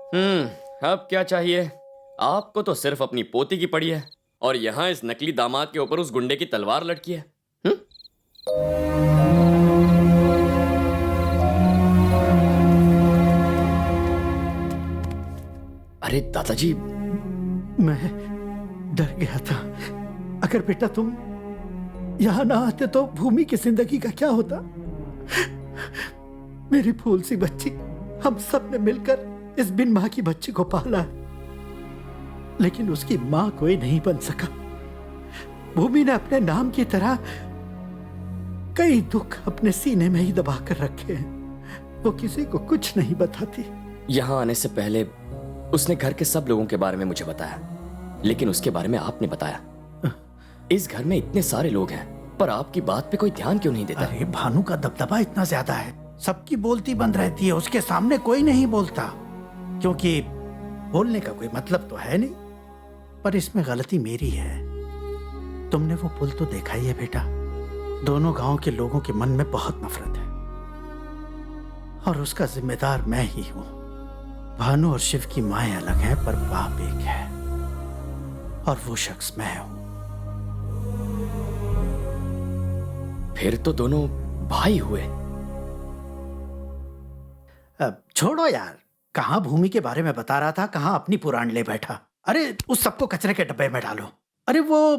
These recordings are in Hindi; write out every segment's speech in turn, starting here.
अब क्या चाहिए? आपको तो सिर्फ अपनी पोती की पड़ी है और यहाँ इस नकली दामाद के ऊपर उस गुंडे की तलवार लटकी है। अरे दादाजी, मैं डर गया था। अगर बेटा तुम यहां ना आते तो भूमि की जिंदगी का क्या होता। मेरी फूल सी बच्ची, हम सब ने मिलकर इस बिन मां की बच्ची को पाला, लेकिन उसकी मां कोई नहीं बन सका। भूमि ने अपने नाम की तरह कई दुख अपने सीने में ही दबा कर रखे हैं। वो किसी को कुछ नहीं बताती। यहाँ आने से पहले उसने घर के सब लोगों के बारे में मुझे बताया, लेकिन उसके बारे में आपने बताया। इस घर में इतने सारे लोग हैं, पर आपकी बात पे कोई ध्यान क्यों नहीं देता? अरे भानु का दबदबा इतना ज्यादा है, सबकी बोलती बंद रहती है, उसके सामने कोई नहीं बोलता, क्योंकि बोलने का कोई मतलब तो है नहीं। पर इसमें गलती मेरी है। तुमने वो पुल तो देखा ही है बेटा। दोनों गांव के लोगों के मन में बहुत नफरत है और उसका जिम्मेदार मैं ही हूं। भानु और शिव की माएं अलग हैं, पर बाप एक है और वो शख्स मैं हूं। फिर तो दोनों भाई हुए। अब छोड़ो यार, कहां भूमि के बारे में बता रहा था, कहां अपनी पुराण ले बैठा। अरे उस सबको कचरे के डब्बे में डालो। अरे वो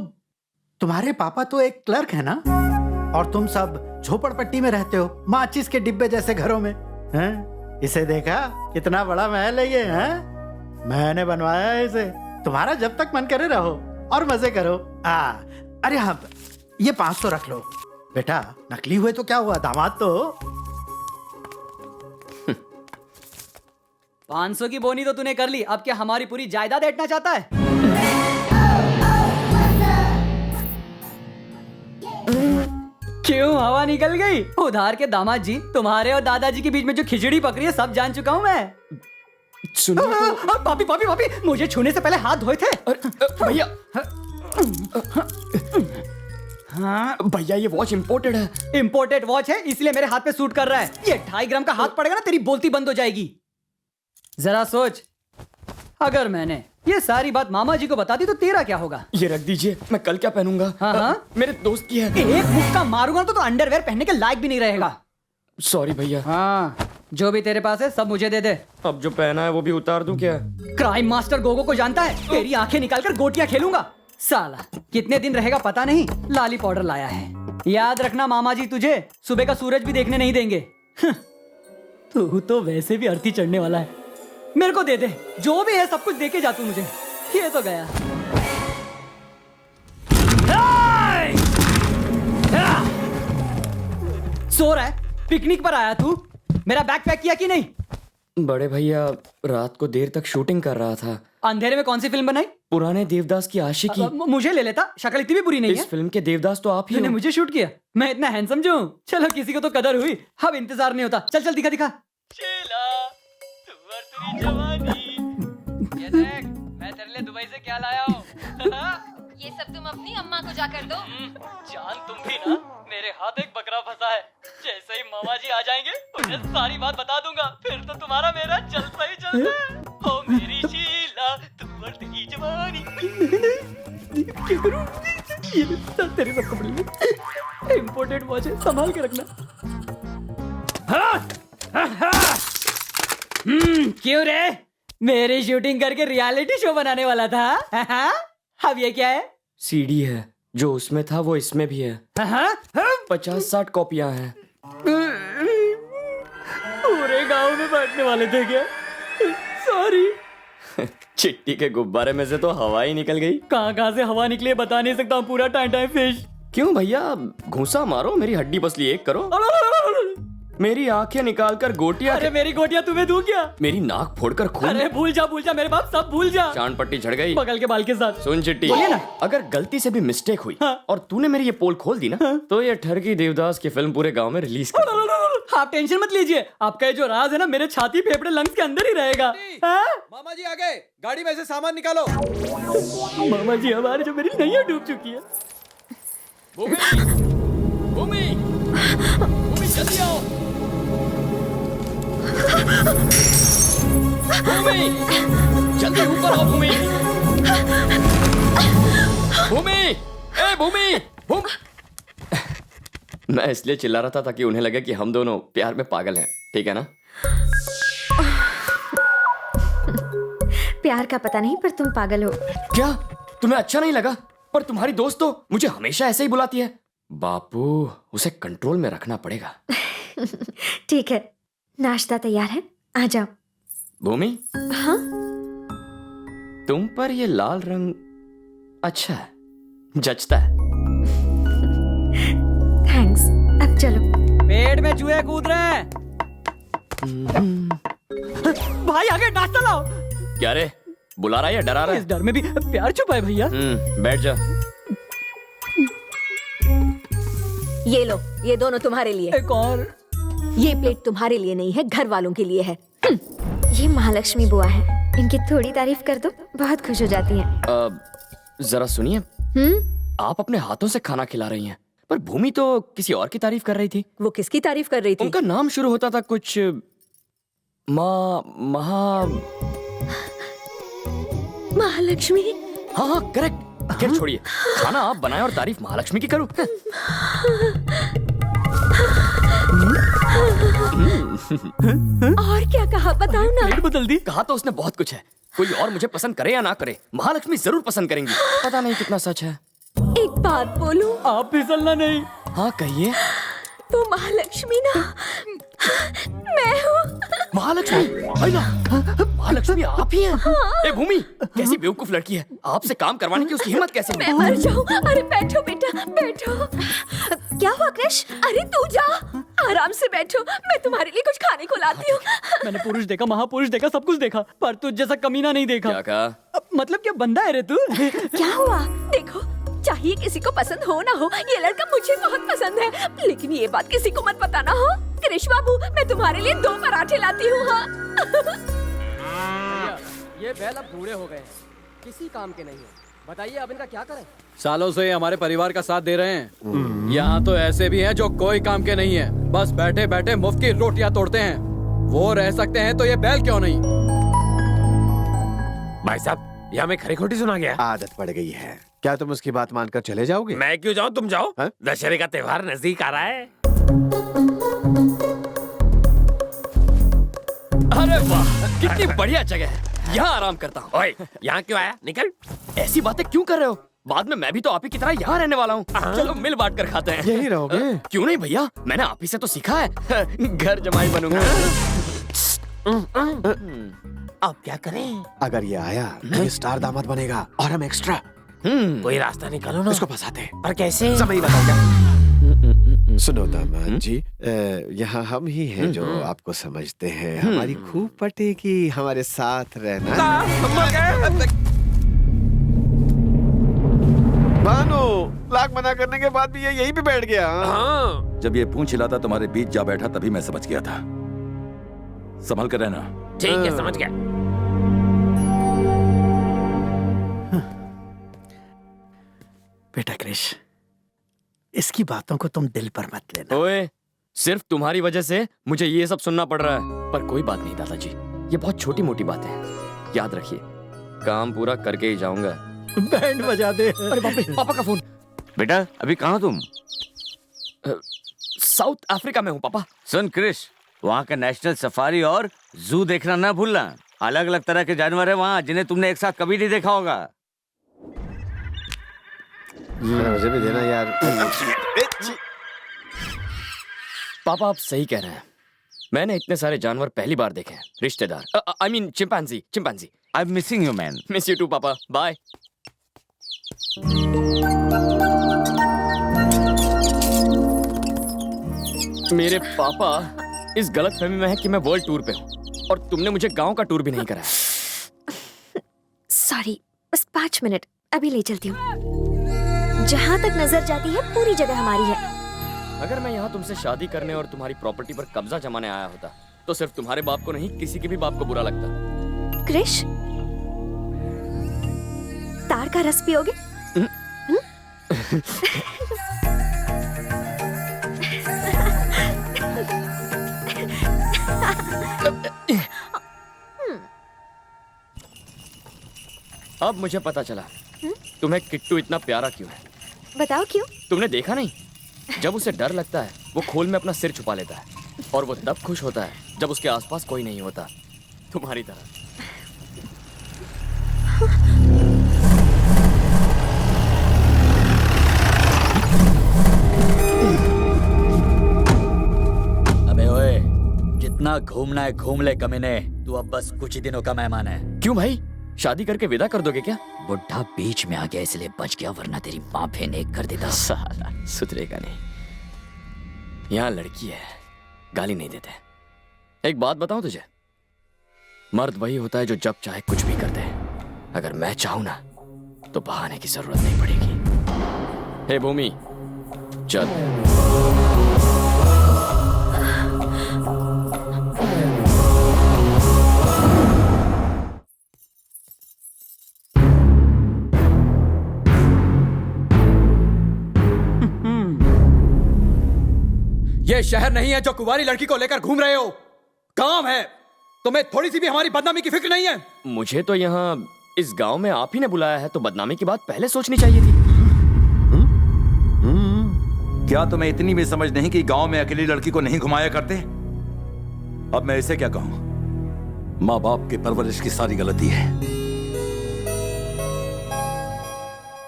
तुम्हारे पापा तो एक क्लर्क है ना, और तुम सब झोपड़पट्टी में रहते हो, माचिस के डिब्बे जैसे घरों में हैं? इसे देखा कितना बड़ा महल है ये, हैं? मैंने बनवाया है इसे। तुम्हारा जब तक मन करे रहो और मजे करो। अरे हाँ, ये 500 रख लो बेटा। नकली हुए तो क्या हुआ, दामाद तो हो। 500 की बोनी तो तूने कर ली, अब क्या हमारी पूरी जायदाद ऐंठना चाहता है? क्यों हवा निकल गई? उधार के दामाद जी, तुम्हारे और दादाजी के बीच में जो खिचड़ी पक रही है सब जान चुका हूं मैं। सुनिए तो। पापी पापी पापी, मुझे छूने से पहले हाथ धोए थे। भैया, हाँ भैया, ये वॉच इम्पोर्टेड है। इम्पोर्टेड वॉच है, इसलिए मेरे हाथ पे सूट कर रहा है। ये 2.5 ग्राम का हाथ पड़ेगा ना, तेरी बोलती बंद हो जाएगी। जरा सोच, अगर मैंने ये सारी बात मामा जी को बता दी तो तेरा क्या होगा? ये रख दीजिए, मैं कल क्या पहनूंगा? हाँ? मेरे दोस्त की है। एक मुक्का मारूंगा तो अंडरवेयर पहनने के लायक भी नहीं रहेगा। सॉरी भैया। हाँ, जो भी तेरे पास है सब मुझे दे दे। अब जो पहना है वो भी उतार दूं क्या? क्राइम मास्टर गोगो को जानता है? तेरी आंखें निकालकर गोटियां खेलूंगा। साला कितने दिन रहेगा पता नहीं, लाली पाउडर लाया है। याद रखना मामा जी तुझे सुबह का सूरज भी देखने नहीं देंगे। तू तो वैसे भी अर्थी चढ़ने वाला है। मेरे को दे दे, जो भी है सब कुछ दे के जा तू मुझे। ये तो गया। सो रहा है? पिकनिक पर आया तू? मेरा बैग पैक किया कि नहीं? बड़े भैया, रात को देर तक शूटिंग कर रहा था। अंधेरे में कौन सी फिल्म बनाई? पुराने देवदास की आशिकी। मुझे ले लेता, शक्ल इतनी भी बुरी नहीं है। इस फिल्म के देवदास तो आप ही तूने हो। मुझे शूट किया? मैं इतना हैंडसम जो हूँ? चलो किसी को तो कदर हुई, अब इंतजार नहीं होता। चल चल दिखा दिखा। ये देख, मैं तेरे लिए दुबई से क्या लाया हूँ। ये सब तुम अपनी अम्मा को जाकर दो। जान तुम भी ना, मेरे हाथ एक बकरा फंसा है। जैसे ही मामा जी आ जाएंगे उन्हें सारी बात बता दूंगा, फिर तो तुम्हारा मेरा चलता ही चलता है। ओ मेरी शीला, तू बढ़ती जवानी। क्या करूं? ये तेरे सब कपड़े में इंपोर्टेड वॉच है, संभाल के रखना। क्यों रे? मेरी शूटिंग करके रियलिटी शो बनाने वाला था? अब ये क्या है? सीडी है, जो उसमें था वो इसमें भी है। 50-60 कॉपियां हैं। पूरे गांव में बांटने वाले थे क्या? सॉरी। चिट्टी के गुब्बारे में से तो हवा ही निकल गई। कहां से हवा निकली बता नहीं सकता हूँ। पूरा टाइम टाइम फिश। क्यों भैया, घूंसा मारो, मेरी हड्डी पसली एक करो। मेरी आंखें निकालकर गोटियां। अरे मेरी गोटियां तुम्हें दूं क्या? मेरी नाक फोड़कर खून। अरे भूल जा मेरे बाप, सब भूल जा। चांद पट्टी झड़ गई बगल के बाल के साथ। सुन चिट्टी, बोलिए ना। अगर गलती से भी मिस्टेक हुई हाँ। और तूने मेरी ये पोल खोल दी ना, तो ये ठरकी देवदास की फिल्म पूरे गांव में रिलीज कर। आप टेंशन मत लीजिए, आपका ये जो राज है ना, मेरे छाती फेफड़े लंग्स के अंदर ही रहेगा। मामा जी आ गए, गाड़ी में से सामान निकालो। मामा जी हमारे जो मेरी नैया डूब चुकी है। भूमि, जल्दी आओ। भूमि, जल्दी ऊपर आओ भूमि। भूमि, ए भूमि, मैं इसलिए चिल्ला रहा था ताकि उन्हें लगे कि हम दोनों प्यार में पागल हैं, ठीक है ना? प्यार का पता नहीं पर तुम पागल हो। क्या तुम्हें अच्छा नहीं लगा? पर तुम्हारी दोस्त तो मुझे हमेशा ऐसे ही बुलाती है। बापू, उसे कंट्रोल में रखना पड़ेगा। ठीक है, नाश्ता तैयार है, आ जाओ। भूमि, हाँ? तुम पर ये लाल रंग अच्छा है, जचता है। थैंक्स, अब चलो। पेट में चूहे कूद रहे हैं। भाई आगे नाश्ता लाओ। क्या रे, बुला रहा है या डरा रहा इस डर में भी प्यार छुपा है भैया। है? बैठ जा। ये लो, ये दोनों तुम्हारे लिए। एक और। ये प्लेट तुम्हारे लिए नहीं है, घर वालों के लिए है। ये महालक्ष्मी बुआ है, इनकी थोड़ी तारीफ कर दो, बहुत खुश हो जाती हैं। जरा सुनिए, आप अपने हाथों से खाना खिला रही हैं, पर भूमि तो किसी और की तारीफ कर रही थी। वो किसकी तारीफ कर रही थी? उनका नाम शुरू होता था कुछ महालक्ष्मी। हाँ हाँ, करेक्ट। खैर छोड़िए, खाना आप बनाए और तारीफ महालक्ष्मी की करूं। और क्या कहा, बताओ ना। प्लेट बदल दी। कहा तो उसने बहुत कुछ है। कोई और मुझे पसंद करे या ना करे, महालक्ष्मी जरूर पसंद करेंगी। पता नहीं कितना सच है। एक बात बोलूं? आप फिसलना नहीं। हाँ कहिए। वो महालक्ष्मी ना मैं हूँ। महालक्ष्मी? आई ना, महालक्ष्मी आप ही हैं? ए भूमि, कैसी बेवकूफ लड़की है, आपसे काम करवाने की उसकी हिम्मत कैसे मैं हुई? मर जाऊं। अरे बैठो बेटा, बैठो। क्या हुआ कृष? अरे तू जा, आराम से बैठो, मैं तुम्हारे लिए कुछ खाने को लाती हूँ। मैंने पुरुष देखा, महापुरुष देखा, सब कुछ देखा, पर तुझ जैसा कमीना नहीं देखा। क्या कहा? मतलब क्या बंदा है रे तू? क्या हुआ? देखो, चाहिए किसी को पसंद हो ना हो, ये लड़का मुझे बहुत पसंद है, लेकिन ये बात किसी को मत बताना। हो कृष बाबू, मैं तुम्हारे लिए 2 पराठे लाती हूँ। हाँ। ये बैल अब बूढ़े हो गए, किसी काम के नहीं है। बताइए अब इनका क्या करें? सालों से ये हमारे परिवार का साथ दे रहे हैं। यहाँ तो ऐसे भी हैं जो कोई काम के नहीं है, बस बैठे बैठे मुफ्त की रोटियां तोड़ते हैं। वो रह सकते हैं तो ये बैल क्यों नहीं? भाई साहब, यह हमें खरी खोटी सुना गया। आदत पड़ गई है। क्या तुम उसकी बात मानकर चले जाओगे? मैं क्यों जाऊं, तुम जाओ। हाँ? दशहरे का त्योहार नजदीक आ रहा है। अरे वाह, कितनी बढ़िया जगह है, यहाँ आराम करता हूँ। ओए, यहाँ क्यों आया? निकल। ऐसी बातें क्यों कर रहे हो? बाद में मैं भी तो आप ही की तरह यहाँ रहने वाला हूँ। चलो मिल बांट कर खाते हैं। यही रहोगे? क्यों नहीं भैया, मैंने आप ही से तो सीखा है। घर जमाई बनूंगा। अब क्या करें? अगर ये आया तो ये स्टार दामाद बनेगा और हम एक्स्ट्रा। कोई रास्ता निकालो ना। इसको फंसाते हैं। पर कैसे? समय ही बताओगे। सुनो दामाद जी, यहाँ हम ही हैं जो आपको समझते हैं। हमारी खूब पटेगी हमारे साथ रहना। भानु, लाख मना करने के बाद भी ये यहीं पे बैठ गया। हाँ। जब ये पूंछ हिलाता तुम्हारे बीच जा बैठा तभी मैं समझ गया था। संभल कर रहना। ठीक है, समझ गया। बेटा कृष, इसकी बातों को तुम दिल पर मत लेना। ओए, सिर्फ तुम्हारी वजह से मुझे ये सब सुनना पड़ रहा है। पर कोई बात नहीं दादाजी, ये बहुत छोटी मोटी बातें हैं। याद रखिए, काम पूरा करके ही जाऊंगा। बैंड बजा दे। अरे बाप रे, पापा का फोन। बेटा अभी कहाँ तुम? साउथ अफ्रीका में हूँ पापा। सुन क्रिश, वहाँ का नेशनल सफारी और जू देखना ना भूलना। अलग अलग तरह के जानवर है वहाँ जिन्हें तुमने एक साथ कभी नहीं देखा होगा। मुझे भी देना यार। पापा आप सही कह रहे हैं, मैंने इतने सारे जानवर पहली बार देखे हैं। रिश्तेदार, I mean chimpanzee. I am missing you man. Miss you too पापा, बाय। मेरे पापा इस गलतफहमी में है कि मैं वर्ल्ड टूर पे हूँ और तुमने मुझे गांव का टूर भी नहीं कराया। सॉरी, बस 5 मिनट, अभी ले चलती हूँ। जहाँ तक नजर जाती है पूरी जगह हमारी है। अगर मैं यहाँ तुमसे शादी करने और तुम्हारी प्रॉपर्टी पर कब्जा जमाने आया होता तो सिर्फ तुम्हारे बाप को नहीं, किसी के भी बाप को बुरा लगता। कृष, तार का रस पियोगे? अब मुझे पता चला तुम्हें किट्टू इतना प्यारा क्यों है। बताओ क्यों? तुमने देखा नहीं, जब उसे डर लगता है वो खोल में अपना सिर छुपा लेता है, और वो तब खुश होता है जब उसके आसपास कोई नहीं होता, तुम्हारी तरह। अबे ओए, जितना घूमना है घूम ले कमीने, तू अब बस कुछ ही दिनों का मेहमान है। क्यों भाई, शादी करके विदा कर दोगे क्या? बुढ़ा बीच में आ गया इसलिए बच गया, वरना तेरी माँ फेंक कर देता। साला सुधरेगा नहीं। यहाँ लड़की है, गाली नहीं देते। एक बात बताऊं तुझे, मर्द वही होता है जो जब चाहे कुछ भी कर दे। अगर मैं चाहूं ना तो बहाने की जरूरत नहीं पड़ेगी। हे भूमि, चल। ये शहर नहीं है जो कुंवारी लड़की को लेकर घूम रहे हो, काम है। तुम्हें थोड़ी सी भी हमारी बदनामी की फिक्र नहीं है। मुझे तो यहाँ इस गांव में आप ही ने बुलाया है, तो बदनामी की बात पहले सोचनी चाहिए थी। क्या तुम्हें इतनी भी समझ नहीं कि गांव में अकेली लड़की को नहीं घुमाया करते? अब मैं इसे क्या कहूं? माँ बाप की परवरिश की सारी गलती है।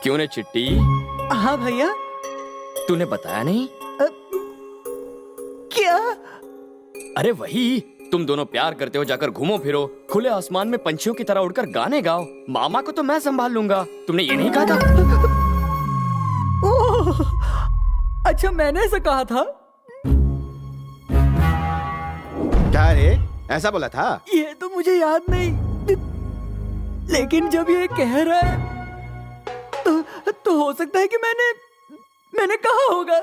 क्यों ने चिट्टी? हाँ भैया। तूने बताया नहीं? क्या? अरे वही, तुम दोनों प्यार करते हो, जाकर घूमो फिरो, खुले आसमान में पंछियों की तरह उड़कर गाने गाओ। मामा को तो मैं संभाल लूंगा, तुमने ये नहीं कहा था? ओह, अच्छा मैंने ऐसा कहा था? क्या रे, ऐसा बोला था? ये तो मुझे याद नहीं, लेकिन जब ये कह रहा है तो हो सकता है कि मैंने कहा होगा।